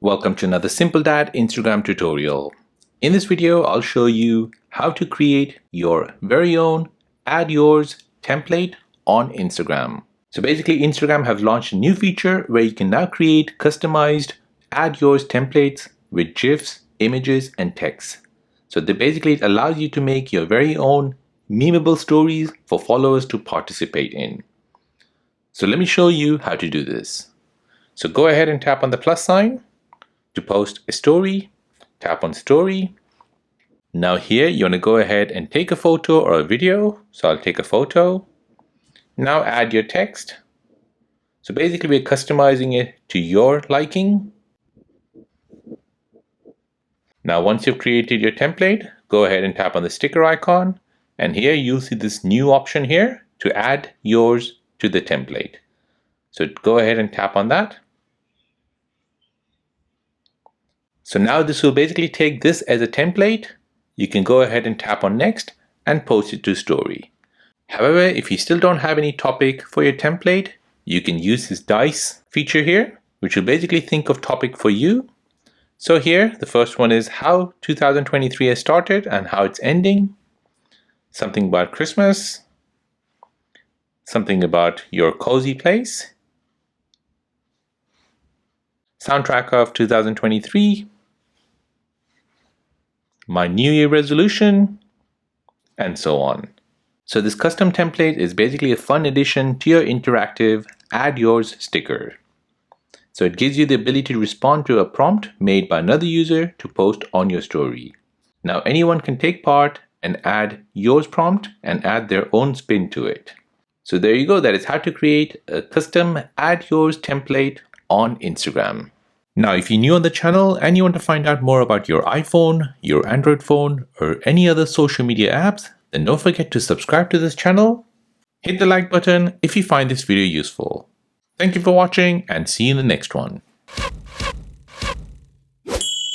Welcome to another Simple Dad Instagram tutorial. In this video, I'll show you how to create your very own Add Yours template on Instagram. So basically, Instagram have launched a new feature where you can now create customized Add Yours templates with GIFs, images, and text. So basically, it allows you to make your very own memeable stories for followers to participate in. So let me show you how to do this. So go ahead and tap on the plus sign to post a story, tap on story. Now here you want to go ahead and take a photo or a video. So I'll take a photo. Now add your text. So basically we're customizing it to your liking. Now once you've created your template, go ahead and tap on the sticker icon. And here you'll see this new option here to add yours to the template. So go ahead and tap on that. So now this will basically take this as a template. You can go ahead and tap on next and post it to story. However, if you still don't have any topic for your template, you can use this dice feature here, which will basically think of topic for you. So here, the first one is how 2023 has started and how it's ending. Something about Christmas. Something about your cozy place. Soundtrack of 2023. My New Year resolution, and so on. So this custom template is basically a fun addition to your interactive Add Yours sticker. So it gives you the ability to respond to a prompt made by another user to post on your story. Now anyone can take part and add yours prompt and add their own spin to it. So there you go, that is how to create a custom Add Yours template on Instagram. Now, if you're new on the channel and you want to find out more about your iPhone, your Android phone, or any other social media apps, then don't forget to subscribe to this channel. Hit the like button if you find this video useful. Thank you for watching and see you in the next one.